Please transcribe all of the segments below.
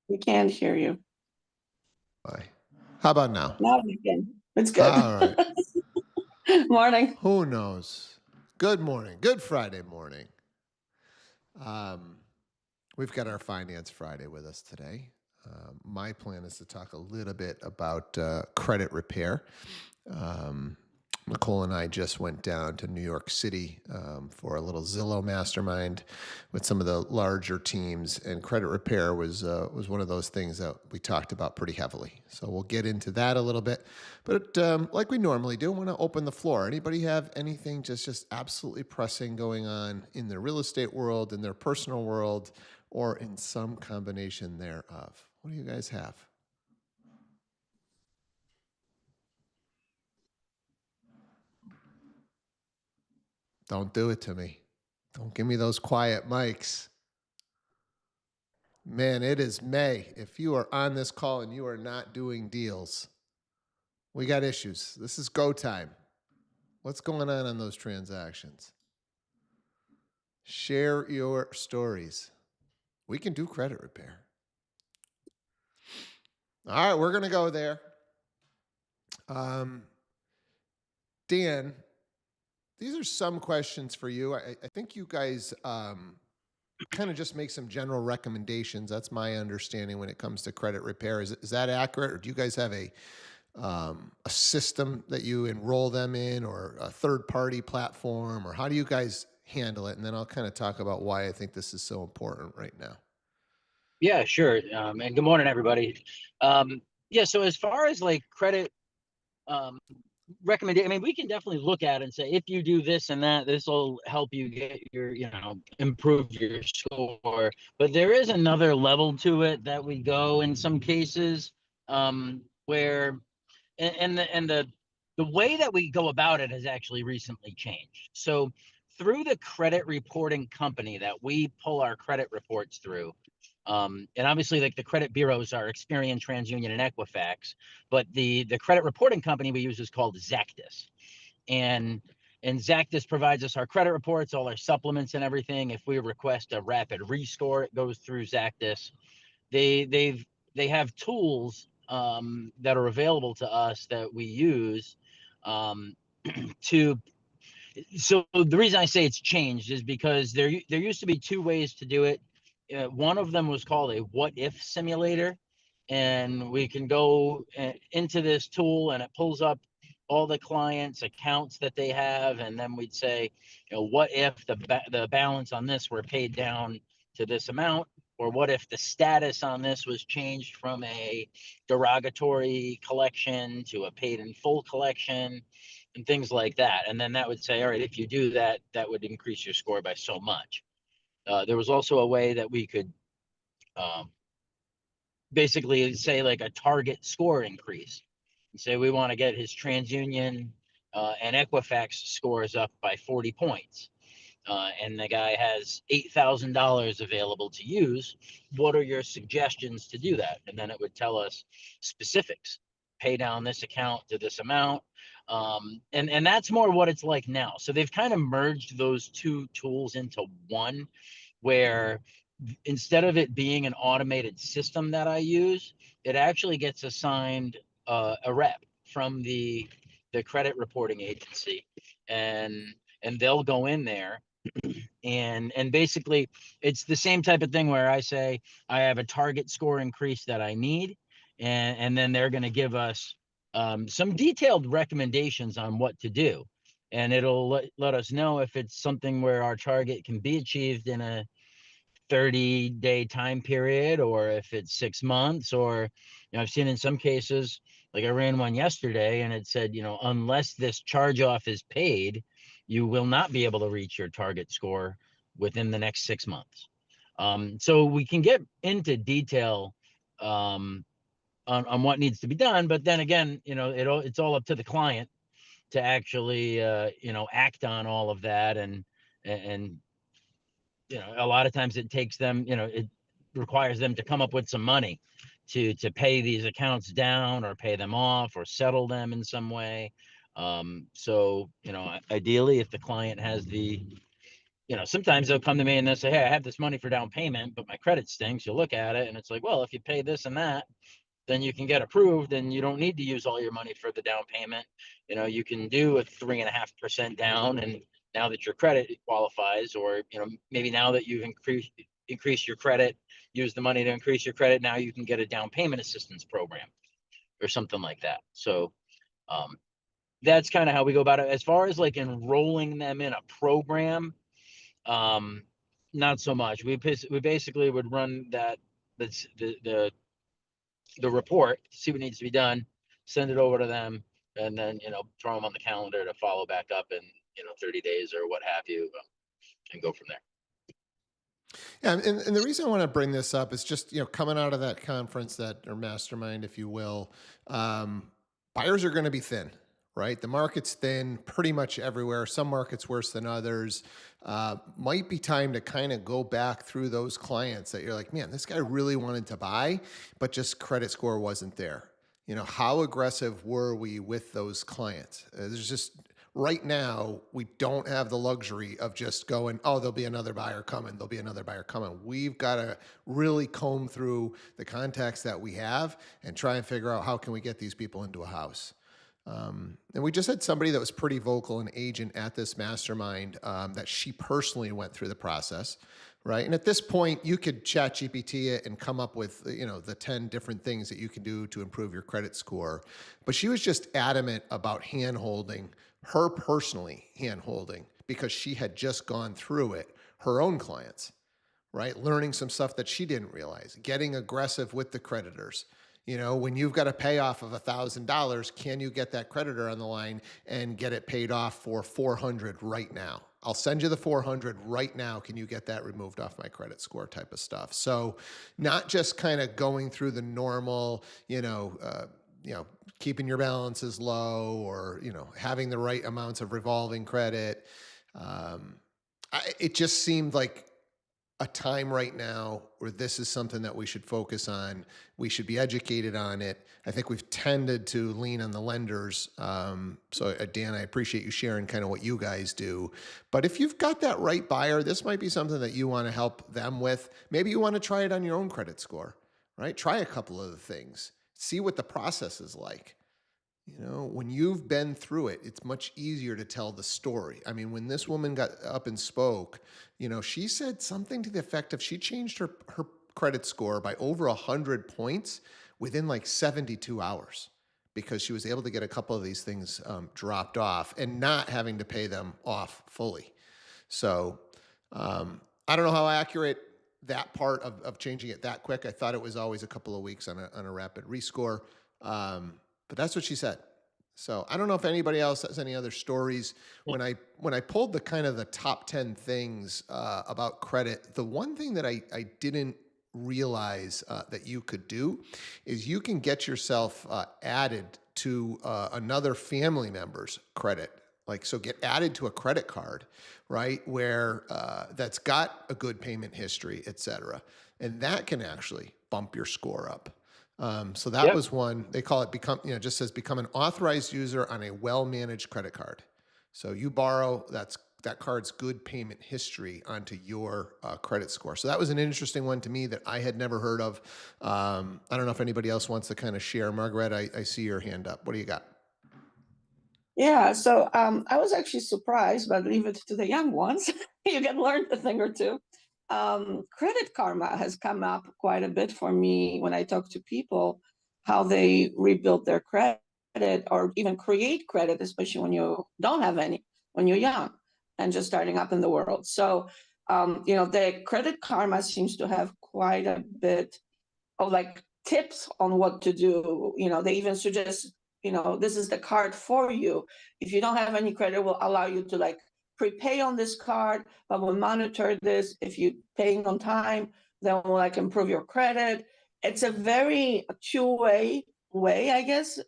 We can hear you. Bye. How about now? Now we can. It's good. All right. Morning. Who knows? Good morning. Good Friday morning. Um, we've got our Finance Friday with us today. My plan is to talk a little bit about credit repair. Um, Nicole and I just went down to New York City for a little Zillow mastermind with some of the larger teams, and credit repair was one of those things that we talked about pretty heavily. So we'll get into that a little bit, but like we normally do, I want to open the floor. Anybody have anything just absolutely pressing going on in the real estate world, in their personal world, or in some combination thereof? What do you guys have? Don't do it to me. Don't give me those quiet mics. Man, it is May. If you are on this call and you are not doing deals, we got issues. This is go time. What's going on those transactions? Share your stories. We can do credit repair. All right, we're going to go there. Dan, these are some questions for you. I think you guys kind of just make some general recommendations. That's my understanding when it comes to credit repair. Is that accurate, or do you guys have a system that you enroll them in, or a third party platform, or how do you guys handle it? And then I'll kind of talk about why I think this is so important right now. Yeah, sure. And good morning, everybody. Yeah, so as far as like credit recommendation, I mean, we can definitely look at it and say, if you do this and that, this will help you get your, improve your score. But there is another level to it that we go in some cases, where, and the way that we go about it has actually recently changed. So through the credit reporting company that we pull our credit reports through, and obviously, like the credit bureaus are Experian, TransUnion, and Equifax, but the credit reporting company we use is called Zactus, and Zactus provides us our credit reports, all our supplements, and everything. If we request a rapid rescore, it goes through Zactus. They have tools that are available to us that we use to. So the reason I say it's changed is because there used to be two ways to do it. One of them was called a what if simulator, and we can go into this tool and it pulls up all the clients' accounts that they have, and then we'd say, what if the balance on this were paid down to this amount, or what if the status on this was changed from a derogatory collection to a paid in full collection, and things like that. And then that would say, all right, if you do that, that would increase your score by so much. There was also a way that we could basically say like a target score increase. And say we want to get his TransUnion and Equifax scores up by 40 points. And the guy has $8,000 available to use. What are your suggestions to do that? And then it would tell us specifics. Pay down this account to this amount. And that's more what it's like now. So they've kind of merged those two tools into one, where instead of it being an automated system that I use, it actually gets assigned a rep from the credit reporting agency, and they'll go in there and basically it's the same type of thing where I say I have a target score increase that I need, and then they're going to give us some detailed recommendations on what to do, and it'll let us know if it's something where our target can be achieved in a 30-day time period, or if it's 6 months, or I've seen in some cases, like I ran one yesterday and it said, unless this charge off is paid, you will not be able to reach your target score within the next 6 months. So we can get into detail on what needs to be done, but then again, it's all up to the client to actually act on all of that, and a lot of times it takes them, it requires them to come up with some money to pay these accounts down, or pay them off, or settle them in some way. So ideally, if the client has the sometimes they'll come to me and they'll say, hey, I have this money for down payment, but my credit stinks. You'll look at it and it's like, well, if you pay this and that, then you can get approved and you don't need to use all your money for the down payment. You can do a 3.5% down, and now that your credit qualifies, or maybe now that you've increased your credit, use the money to increase your credit, now you can get a down payment assistance program or something like that. So that's kind of how we go about it. As far as like enrolling them in a program, not so much. We basically would run the report, see what needs to be done, send it over to them, and then throw them on the calendar to follow back up in 30 days or what have you, and go from there. Yeah, and the reason I want to bring this up is just coming out of that conference, or mastermind, if you will, buyers are going to be thin, right? The market's thin pretty much everywhere. Some markets worse than others. Might be time to kind of go back through those clients that you're like, man, this guy really wanted to buy, but just credit score wasn't there. How aggressive were we with those clients? There's just, right now, we don't have the luxury of just going, oh, there'll be another buyer coming. There'll be another buyer coming. We've got to really comb through the contacts that we have and try and figure out how can we get these people into a house. And we just had somebody that was pretty vocal, an agent at this mastermind, that she personally went through the process, right? And at this point, you could chat GPT it and come up with, the 10 different things that you can do to improve your credit score. But she was just adamant about hand-holding, her personally hand-holding, because she had just gone through it, her own clients, right? Learning some stuff that she didn't realize, getting aggressive with the creditors. When you've got a payoff of $1,000, can you get that creditor on the line and get it paid off for $400 right now? I'll send you the $400 right now. Can you get that removed off my credit score type of stuff? So not just kind of going through the normal, keeping your balances low, or, having the right amounts of revolving credit. It just seemed like a time right now where this is something that we should focus on. We should be educated on it. I think we've tended to lean on the lenders. So Dan, I appreciate you sharing kind of what you guys do. But if you've got that right buyer, this might be something that you want to help them with. Maybe you want to try it on your own credit score, right? Try a couple of the things. See what the process is like. When you've been through it, it's much easier to tell the story. I mean, when this woman got up and spoke, she said something to the effect of she changed her credit score by over 100 points within like 72 hours because she was able to get a couple of these things dropped off and not having to pay them off fully. So I don't know how accurate that part of changing it that quick. I thought it was always a couple of weeks on a rapid rescore. But that's what she said. So I don't know if anybody else has any other stories. When I pulled the kind of the top 10 things about credit, the one thing that I didn't realize that you could do is you can get yourself added to another family member's credit. So get added to a credit card, right? Where that's got a good payment history, et cetera. And that can actually bump your score up. So that was one. They call it just says become an authorized user on a well-managed credit card. So you borrow that card's good payment history onto your credit score. So that was an interesting one to me that I had never heard of. I don't know if anybody else wants to kind of share. Margaret, I see your hand up. What do you got? Yeah, so I was actually surprised, but leave it to the young ones. You can learn a thing or two. Credit Karma has come up quite a bit for me when I talk to people, how they rebuild their credit or even create credit, especially when you don't have any, when you're young and just starting up in the world. So, the Credit Karma seems to have quite a bit of tips on what to do. They even suggest, this is the card for you. If you don't have any credit, we'll allow you to prepay on this card, but we'll monitor this. If you're paying on time, then we'll improve your credit. It's a very two-way way, I guess,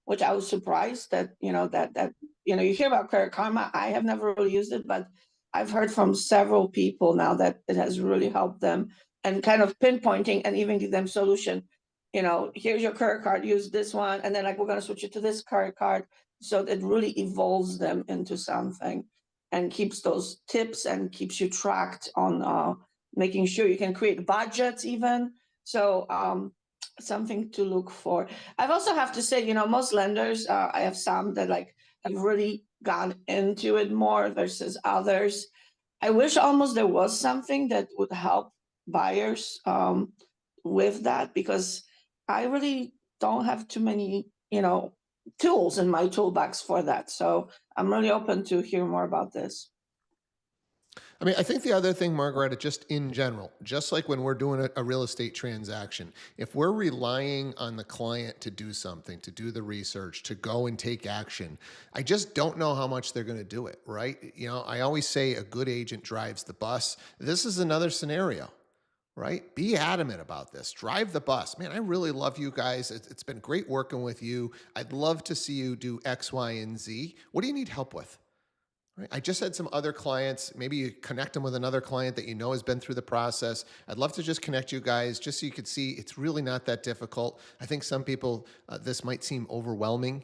which I was surprised that, you hear about Credit Karma. I have never really used it, but I've heard from several people now that it has really helped them and kind of pinpointing and even give them solution. Here's your credit card, use this one. And then we're going to switch it to this credit card. So it really evolves them into something. and keeps those tips and keeps you tracked on making sure you can create budgets even. So something to look for. I've also have to say, most lenders, I have some that like have really gone into it more versus others. I wish almost there was something that would help buyers with that, because I really don't have too many, tools in my toolbox for that. So I'm really open to hear more about this. I mean, I think the other thing, Margaretta, just in general, just like when we're doing a real estate transaction, if we're relying on the client to do something, to do the research, to go and take action, I just don't know how much they're going to do it, right? I always say a good agent drives the bus. This is another scenario, right? Be adamant about this. Drive the bus. Man, I really love you guys. It's been great working with you. I'd love to see you do X, Y, and Z. What do you need help with? Right. I just had some other clients. Maybe you connect them with another client that has been through the process. I'd love to just connect you guys just so you could see it's really not that difficult. I think some people, this might seem overwhelming.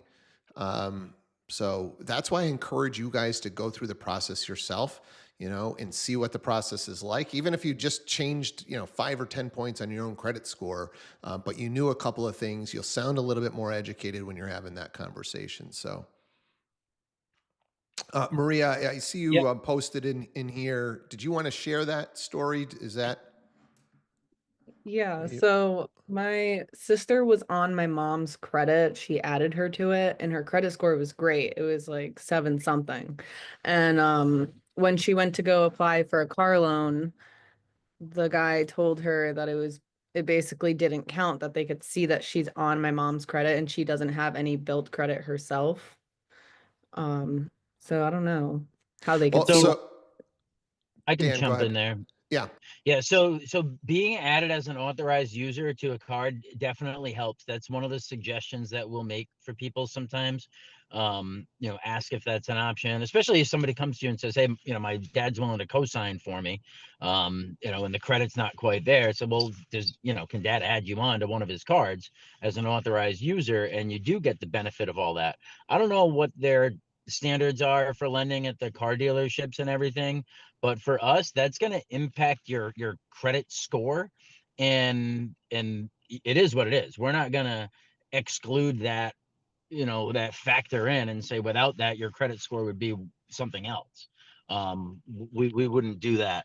So that's why I encourage you guys to go through the process yourself, and see what the process is like. Even if you just changed, 5 or 10 points on your own credit score, but you knew a couple of things, you'll sound a little bit more educated when you're having that conversation. So. Maria, I see you posted in here. Did you want to share that story? Is that? Yeah, so my sister was on my mom's credit. She added her to it and her credit score was great. It was like 7 something. And when she went to go apply for a car loan, the guy told her that it basically didn't count, that they could see that she's on my mom's credit and she doesn't have any built credit herself. So I don't know how they could. So I can Dan, jump in there. Yeah. Yeah. So being added as an authorized user to a card definitely helps. That's one of the suggestions that we'll make for people sometimes. Ask if that's an option, especially if somebody comes to you and says, hey, my dad's willing to co-sign for me, and the credit's not quite there. So, well, can dad add you on to one of his cards as an authorized user? And you do get the benefit of all that. I don't know what their standards are for lending at the car dealerships and everything, but for us, that's going to impact your credit score, and it is what it is. We're not going to exclude that, that factor in and say without that your credit score would be something else. We wouldn't do that.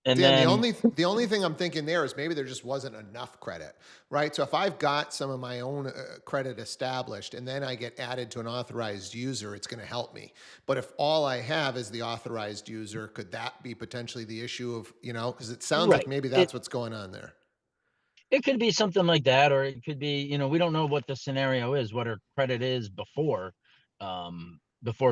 And Dan, then the only thing I'm thinking there is maybe there just wasn't enough credit, right? So if I've got some of my own credit established and then I get added to an authorized user, it's going to help me. But if all I have is the authorized user, could that be potentially the issue of, because it sounds like maybe that's what's going on there. It could be something like that, or it could be, we don't know what the scenario is, what her credit is before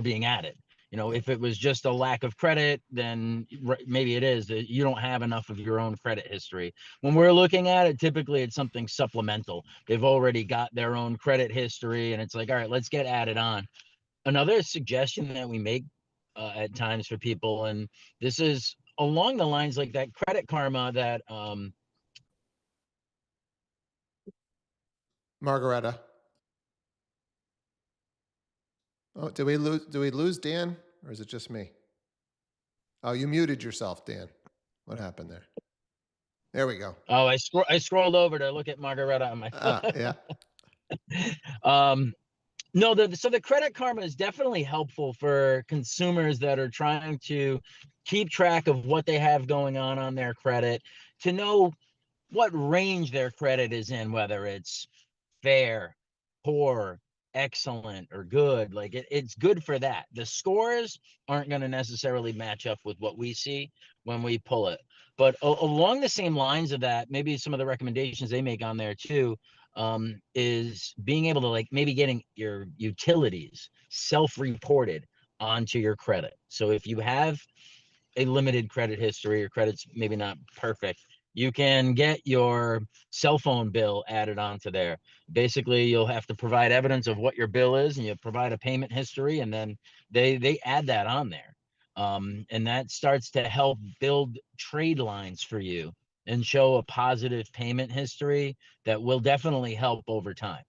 being added. If it was just a lack of credit, then maybe it is that you don't have enough of your own credit history. When we're looking at it, typically it's something supplemental. They've already got their own credit history and it's like, all right, let's get added on. Another suggestion that we make at times for people, and this is along the lines like that Credit Karma that Margaretta. Oh, do we lose Dan, or is it just me? Oh, you muted yourself, Dan. What happened there? There we go. Oh, I scrolled over to look at Margaretta on my phone. Yeah. No, so the Credit Karma is definitely helpful for consumers that are trying to keep track of what they have going on their credit, to know what range their credit is in, whether it's fair, poor, excellent, or good. Like it's good for that. The scores aren't going to necessarily match up with what we see when we pull it. But along the same lines of that, maybe some of the recommendations they make on there too, is being able to maybe getting your utilities self-reported onto your credit. So if you have a limited credit history, your credit's maybe not perfect, you can get your cell phone bill added onto there. Basically, you'll have to provide evidence of what your bill is, and you provide a payment history, and then they add that on there. And that starts to help build trade lines for you and show a positive payment history that will definitely help over time.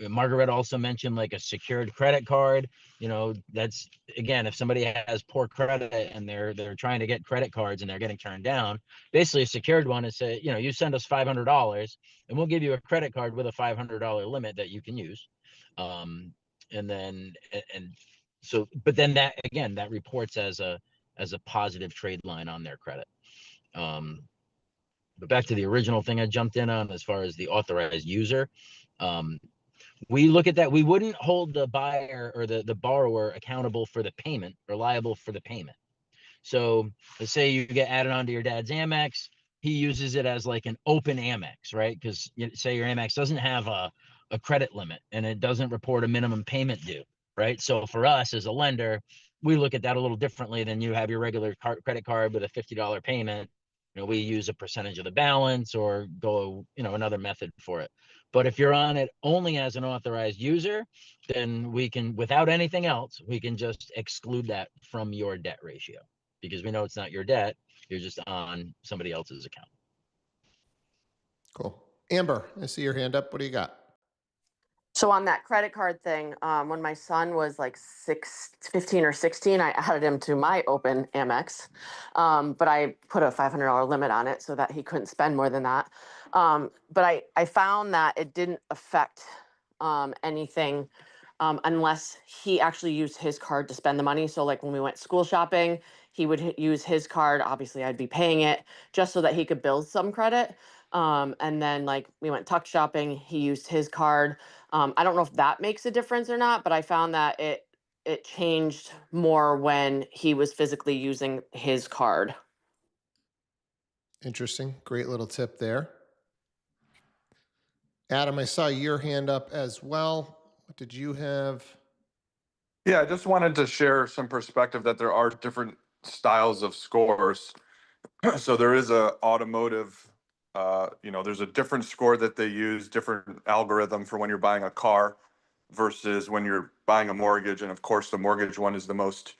Margaret also mentioned like a secured credit card. That's, again, if somebody has poor credit and they're trying to get credit cards and they're getting turned down, basically a secured one is say, you send us $500 and we'll give you a credit card with a $500 limit that you can use. And then, but then that, again, that reports as a positive trade line on their credit. But back to the original thing I jumped in on, as far as the authorized user, we look at that. We wouldn't hold the buyer or the borrower accountable for the payment or liable for the payment. So let's say you get added onto your dad's Amex. He uses it as like an open Amex, right? Because say your Amex doesn't have a credit limit and it doesn't report a minimum payment due, right? So for us as a lender, we look at that a little differently than you have your regular credit card with a $50 payment. We use a percentage of the balance or go, another method for it. But if you're on it only as an authorized user, then we can, without anything else, we can just exclude that from your debt ratio, because we know it's not your debt. You're just on somebody else's account. Cool. Amber, I see your hand up. What do you got? So on that credit card thing, when my son was like 15 or 16, I added him to my open Amex, but I put a $500 limit on it so that he couldn't spend more than that. But I found that it didn't affect anything unless he actually used his card to spend the money. So like when we went school shopping, he would use his card. Obviously, I'd be paying it just so that he could build some credit. And then like we went tuck shopping, he used his card. I don't know if that makes a difference or not, but I found that it changed more when he was physically using his card. Interesting. Great little tip there. Adam, I saw your hand up as well. What did you have? Yeah, I just wanted to share some perspective that there are different styles of scores. So there is a automotive, there's a different score that they use, different algorithm for when you're buying a car versus when you're buying a mortgage. And of course, the mortgage one is the most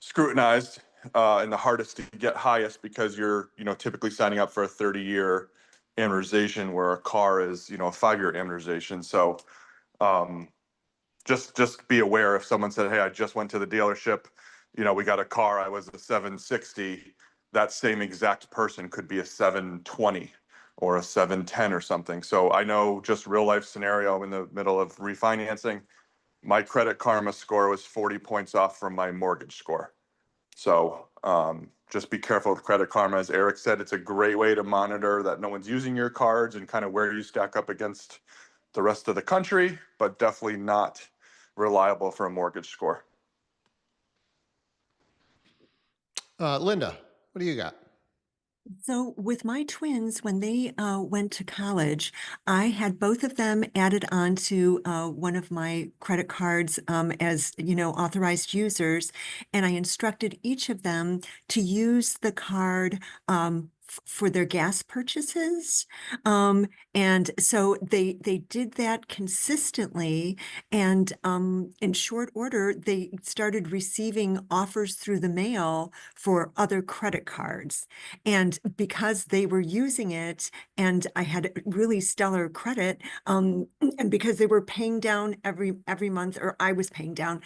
scrutinized and the hardest to get highest, because you're, typically signing up for a 30-year amortization, where a car is, a 5-year amortization. So just be aware if someone said, hey, I just went to the dealership, we got a car, I was a 760, that same exact person could be a 720 or a 710 or something. So I know, just real life scenario, in the middle of refinancing, my Credit Karma score was 40 points off from my mortgage score. So just be careful with Credit Karma. As Eric said, it's a great way to monitor that no one's using your cards and kind of where you stack up against the rest of the country, but definitely not reliable for a mortgage score. Linda, what do you got? So with my twins, when they went to college, I had both of them added onto one of my credit cards as, authorized users. And I instructed each of them to use the card for their gas purchases. And so they did that consistently. And in short order, they started receiving offers through the mail for other credit cards. And because they were using it and I had really stellar credit, and because they were paying down every month, or I was paying down,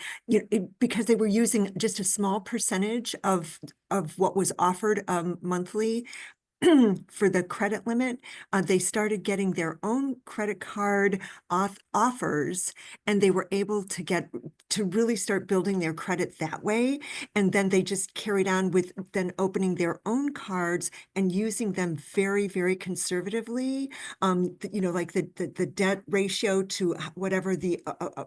because they were using just a small percentage of what was offered monthly, for the credit limit, they started getting their own credit card offers, and they were able to really start building their credit that way. And then they just carried on with then opening their own cards and using them very, very conservatively. Like the debt ratio to whatever the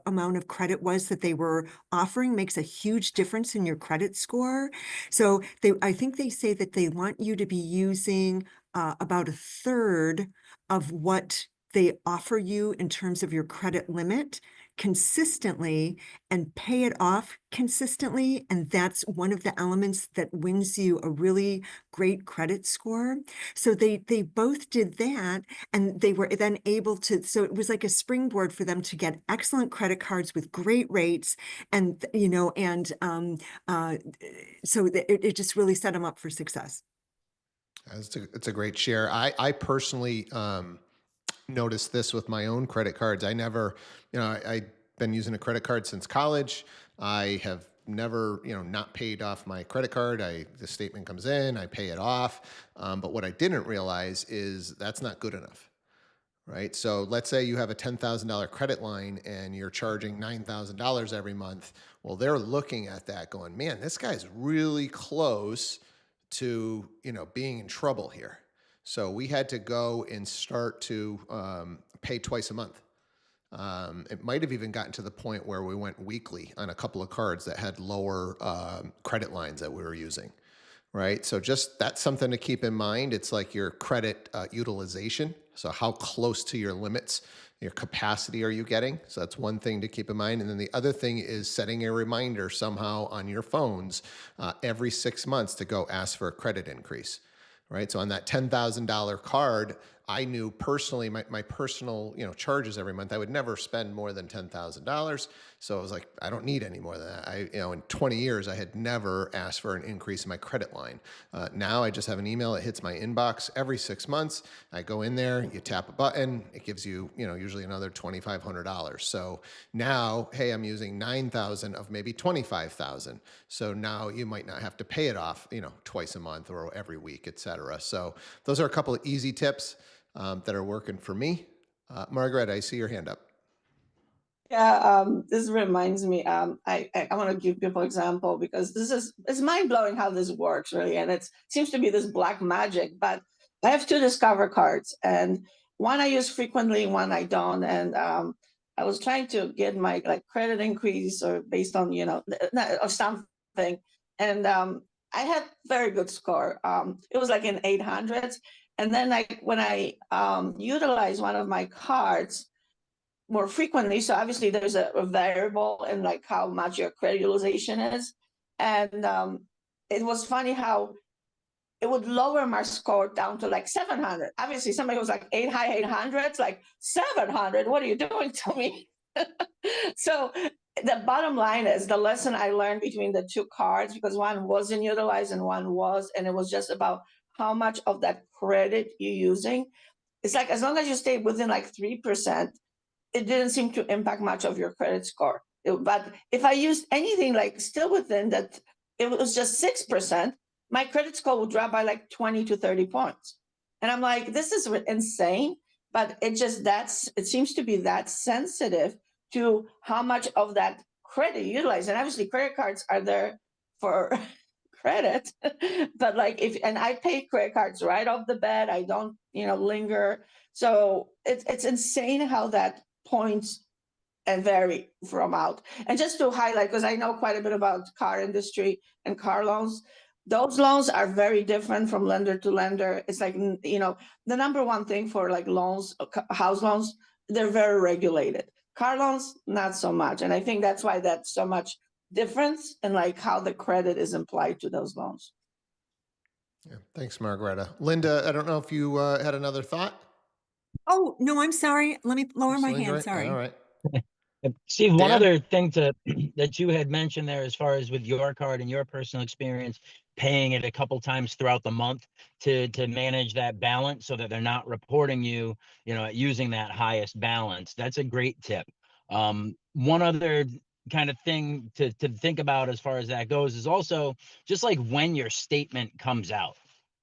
amount of credit was that they were offering makes a huge difference in your credit score. So I think they say that they want you to be using about a third of what they offer you in terms of your credit limit consistently, and pay it off consistently. And that's one of the elements that wins you a really great credit score. So they both did that, and they were then able to, so it was like a springboard for them to get excellent credit cards with great rates. And, so it just really set them up for success. It's a great share. I personally noticed this with my own credit cards. I never, I've been using a credit card since college. I have never, not paid off my credit card. The statement comes in, I pay it off. But what I didn't realize is that's not good enough. Right. So let's say you have a $10,000 credit line and you're charging $9,000 every month. Well, they're looking at that going, man, this guy's really close to, being in trouble here. So we had to go and start to pay twice a month. It might have even gotten to the point where we went weekly on a couple of cards that had lower credit lines that we were using. Right. So just that's something to keep in mind. It's like your credit utilization. So how close to your limits, your capacity are you getting? So that's one thing to keep in mind. And then the other thing is setting a reminder somehow on your phones every 6 months to go ask for a credit increase. Right. So on that $10,000 card, I knew personally my personal, charges every month, I would never spend more than $10,000. So I was like, I don't need any more than that. In 20 years, I had never asked for an increase in my credit line. Now I just have an email that hits my inbox every 6 months. I go in there, you tap a button, it gives you, usually another $2,500. So now, hey, I'm using 9,000 of maybe 25,000. So now you might not have to pay it off, twice a month or every week, et cetera. So those are a couple of easy tips that are working for me. Margaret, I see your hand up. Yeah, this reminds me, I want to give people example because it's mind blowing how this works really. And it seems to be this black magic, but I have 2 Discover cards and one I use frequently, one I don't. And I was trying to get my credit increase or based on, or something. And I had very good score. It was like in 800s. And then when I utilize one of my cards more frequently, so obviously there's a variable in how much your credit utilization is. And it was funny how it would lower my score down to 700. Obviously somebody was high 800s, 700, what are you doing to me? So the bottom line is the lesson I learned between the 2 cards, because one wasn't utilized and one was, and it was just about how much of that credit you're using. It's as long as you stay within 3%, it didn't seem to impact much of your credit score. But if I used anything still within that, it was just 6%, my credit score would drop by 20 to 30 points. And I'm like, this is insane. But it seems to be that sensitive to how much of that credit you utilize. And obviously credit cards are there for credit, but and I pay credit cards right off the bat. I don't, linger. So it's insane how that points and vary from out. And just to highlight, because I know quite a bit about car industry and car loans, those loans are very different from lender to lender. It's the number one thing for loans, house loans, they're very regulated. Car loans, not so much. And I think that's why that's so much difference in how the credit is applied to those loans. Yeah, thanks, Margareta. Linda, I don't know if you had another thought. Oh, no, I'm sorry. Let me lower my Linda, hand. right? Sorry. All right. Steve, one Dan? other thing that you had mentioned there, as far as with your card and your personal experience, paying it a couple times throughout the month to manage that balance so that they're not reporting you, using that highest balance. That's a great tip. One other kind of thing to think about as far as that goes is also just when your statement comes out.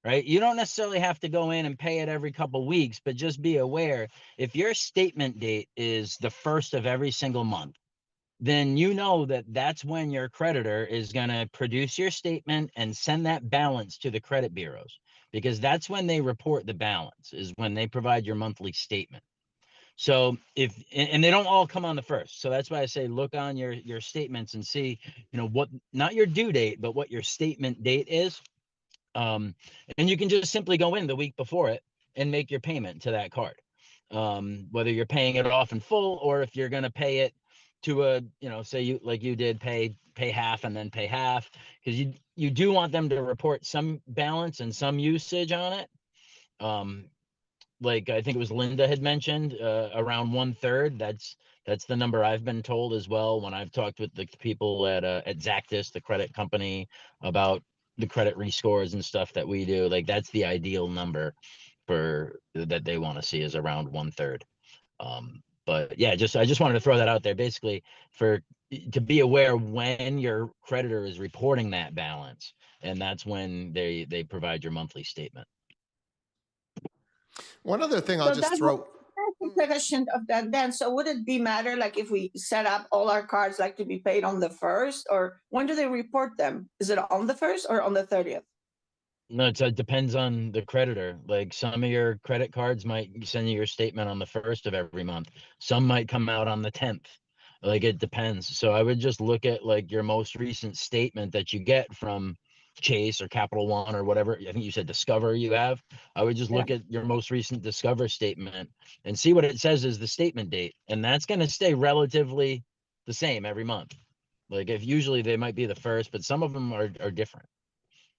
Right? You don't necessarily have to go in and pay it every couple weeks, but just be aware if your statement date is the 1st of every single month, then that's when your creditor is going to produce your statement and send that balance to the credit bureaus, because that's when they report the balance, is when they provide your monthly statement. So and they don't all come on the 1st. So that's why I say look on your statements and see, what, not your due date, but what your statement date is. And you can just simply go in the week before it and make your payment to that card. Whether you're paying it off in full, or if you're going to pay it to say you did pay half and then pay half, because you do want them to report some balance and some usage on it. I think it was Linda had mentioned, around 1/3. That's the number I've been told as well when I've talked with the people at Zactus, the credit company, about the credit rescores and stuff that we do. That's the ideal number. for that they want to see is around 1/3. But yeah, I just wanted to throw that out there, basically to be aware when your creditor is reporting that balance, and that's when they provide your monthly statement. One other thing I'll So just that throw. question of that then, so would it be matter like if we set up all our cards like to be paid on the 1st, or when do they report them? Is it on the 1st or on the 30th? No, it depends on the creditor. Like some of your credit cards might send you your statement on the 1st of every month. Some might come out on the 10th. Like it depends. So I would just look at like your most recent statement that you get from Chase or Capital One or whatever. I think you said Discover you have. I would just look at your most recent Discover statement and see what it says is the statement date. And that's going to stay relatively the same every month. Like if usually they might be the 1st, but some of them are different.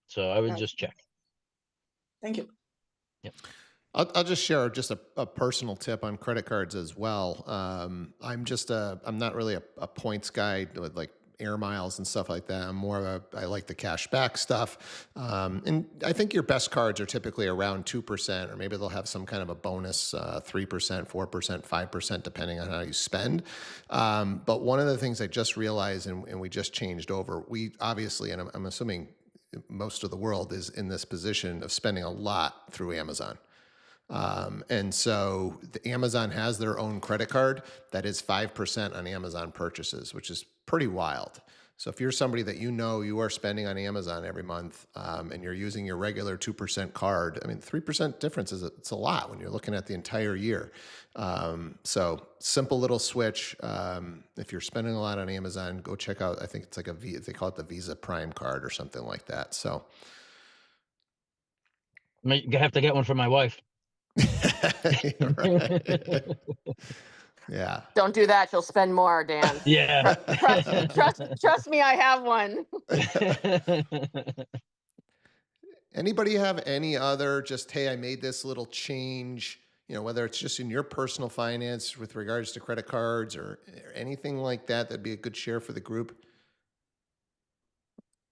So I would Right. just check. Thank you. I'll just share just a personal tip on credit cards as well. I'm not really a points guy with like air miles and stuff like that. I'm more of I like the cash back stuff. And I think your best cards are typically around 2%, or maybe they'll have some kind of a bonus, 3%, 4%, 5%, depending on how you spend. But one of the things I just realized, and we just changed over, we obviously, and I'm assuming most of the world is in this position of spending a lot through Amazon. And so the Amazon has their own credit card that is 5% on Amazon purchases, which is pretty wild. So if you're somebody that you are spending on Amazon every month, and you're using your regular 2% card, I mean, 3% difference it's a lot when you're looking at the entire year. So simple little switch. If you're spending a lot on Amazon, go check out, I think it's like they call it the Visa Prime card or something like that. So You have to get one for my wife. right. Yeah. Don't do that. You'll spend more, Dan. Yeah. Trust me, I have one. Anybody have any other just, hey, I made this little change, whether it's just in your personal finance with regards to credit cards or anything like that, that'd be a good share for the group?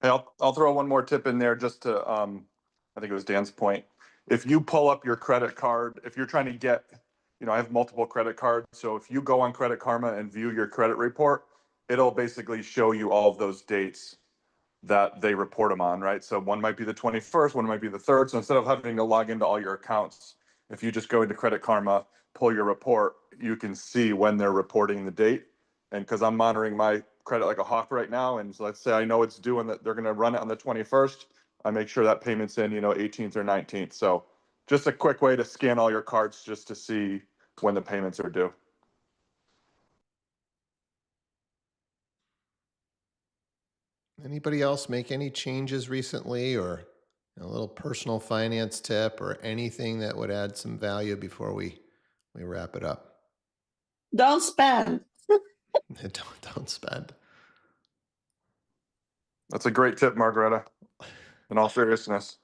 Hey, I'll throw one more tip in there just to, I think it was Dan's point. If you pull up your credit card, if you're trying to get, I have multiple credit cards. So if you go on Credit Karma and view your credit report, it'll basically show you all of those dates that they report them on, right? So one might be the 21st, one might be the 3rd. So instead of having to log into all your accounts, if you just go into Credit Karma, pull your report, you can see when they're reporting the date. And because I'm monitoring my credit like a hawk right now, and so let's say I know it's due and that they're going to run it on the 21st, I make sure that payment's in, 18th or 19th. So just a quick way to scan all your cards just to see when the payments are due. Anybody else make any changes recently, or a little personal finance tip or anything that would add some value before we wrap it up? Don't spend. Don't spend. That's a great tip, Margareta, in all seriousness.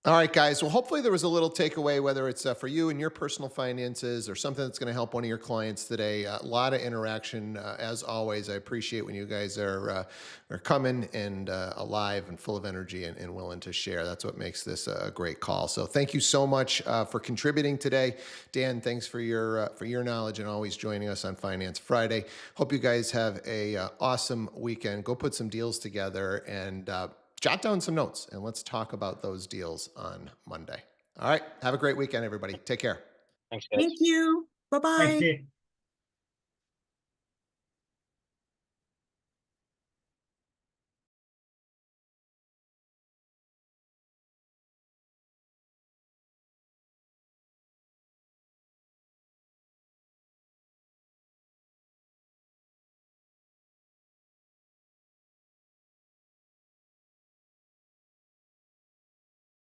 All right, guys. Well, hopefully there was a little takeaway, whether it's for you and your personal finances or something that's going to help one of your clients today. A lot of interaction, as always. I appreciate when you guys are coming and alive and full of energy and willing to share. That's what makes this a great call. So thank you so much for contributing today. Dan, thanks for your knowledge and always joining us on Finance Friday. Hope you guys have a awesome weekend. Go put some deals together and jot down some notes, and let's talk about those deals on Monday. All right. Have a great weekend, everybody. Take care. Thanks, guys. Thank you. Bye-bye. Thanks, Steve.